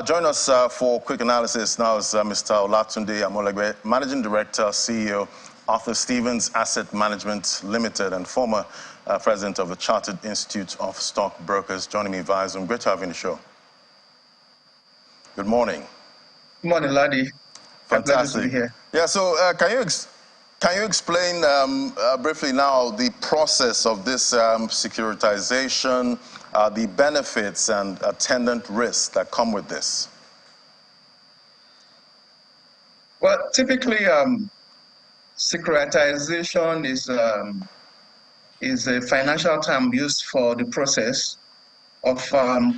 Join us for quick analysis now is Mr. Olatunde Amolegbe, Managing Director, CEO, Arthur Stevens Asset Management Limited, and former President of the Chartered Institute of Stockbrokers, joining me via Zoom. Great to have you on the show. Good morning. Good morning, Ladi. Fantastic. To be here. Yeah, so can you explain briefly now the process of this securitization, the benefits and attendant risks that come with this? Well, typically, securitization is a financial term used for the process of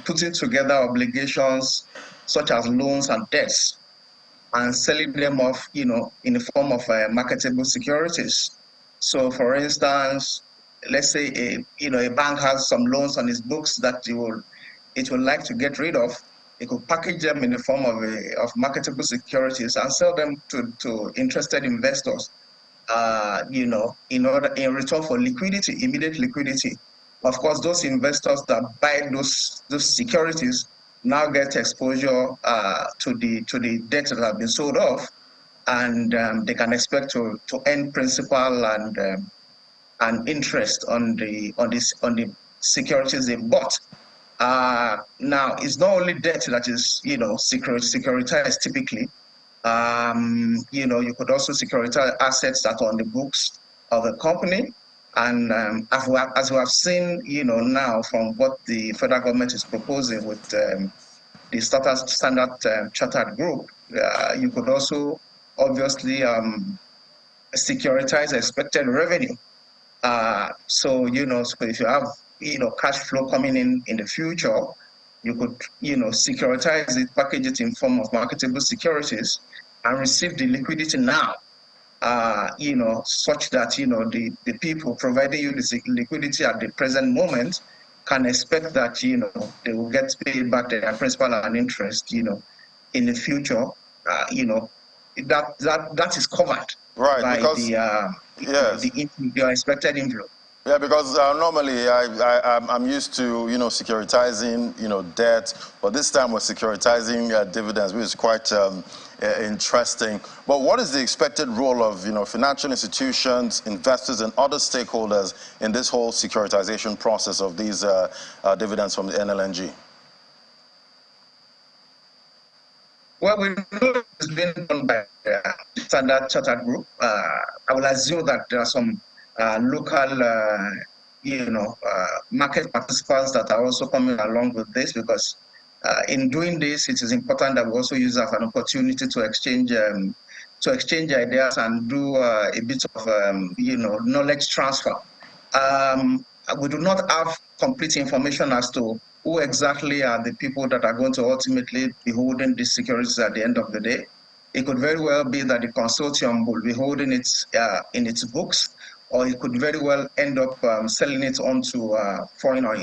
putting together obligations such as loans and debts and selling them off, in the form of marketable securities. So, for instance, let's say a bank has some loans on its books that it would like to get rid of. It could package them in the form of marketable securities and sell them to interested investors. In return for liquidity, immediate liquidity. Of course, those investors that buy those securities now get exposure to the debt that have been sold off, and they can expect to earn principal and interest on the securities they bought. Now, it's not only debt that is securitized typically. You could also securitize assets that are on the books of the company. And as we have seen, now from what the federal government is proposing with the Standard Chartered Group, you could also obviously securitize expected revenue. So if you have cash flow coming in the future, you could securitize it, package it in form of marketable securities, and receive the liquidity now. Such that the people providing you the liquidity at the present moment can expect that they will get paid back their principal and interest in the future. That is covered by the expected inflow. Yeah, because normally I'm used to securitizing debt, but this time we're securitizing dividends, which is quite interesting. But what is the expected role of financial institutions, investors, and other stakeholders in this whole securitization process of these dividends from the NLNG? Well, we know it's been done by the Standard Chartered Group. I will assume that there are some local, market participants that are also coming along with this, because in doing this, it is important that we also use it as an opportunity to exchange ideas and do a bit of knowledge transfer. We do not have complete information as to who exactly are the people that are going to ultimately be holding these securities at the end of the day. It could very well be that the consortium will be holding it in its books, or it could very well end up selling it on to foreign or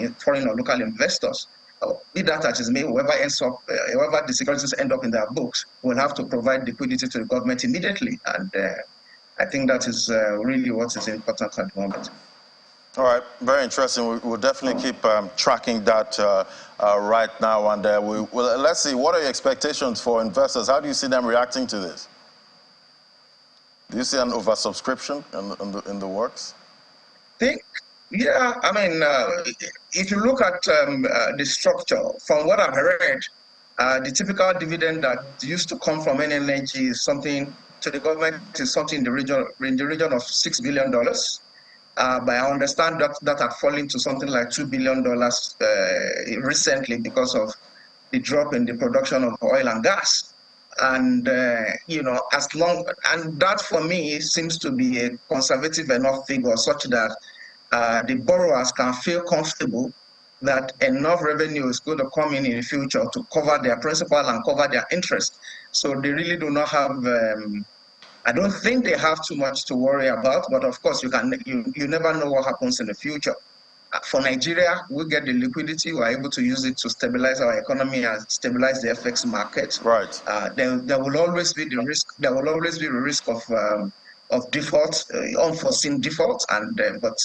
local investors. Be that as it may, whoever the securities end up in their books will have to provide liquidity to the government immediately. And I think that is really what is important at the moment. All right, very interesting. We'll definitely keep tracking that right now. And let's see, what are your expectations for investors? How do you see them reacting to this? Do you see an oversubscription in the works? Yeah, I mean, if you look at the structure, from what I've read, the typical dividend that used to come from NLNG is something to the government is something in the region of $6 billion. But I understand that had fallen to something like $2 billion recently because of the drop in the production of oil and gas. And and that for me seems to be a conservative enough figure, such that the borrowers can feel comfortable that enough revenue is going to come in the future to cover their principal and cover their interest. So they really do not have. I don't think they have too much to worry about. But of course, you never know what happens in the future. For Nigeria, we get the liquidity. We're able to use it to stabilize our economy and stabilize the FX market. Right. There will always be the risk. There will always be the risk of default, unforeseen default, but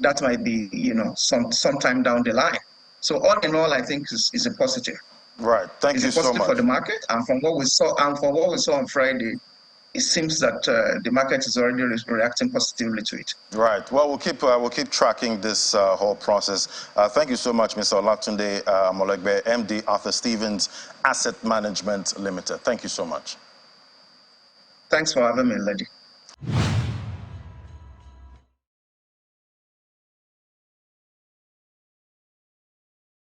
that might be sometime down the line. So all in all, I think is a positive. Right. Thank you It's a so positive for much. the market, and from what we saw, on Friday, it seems that the market is already reacting positively to it. Right. Well, we'll keep tracking this whole process. Thank you so much, Mr. Olatunde Amolegbe, MD, Arthur Stevens Asset Management Limited. Thank you so much. Thanks for having me, Lady.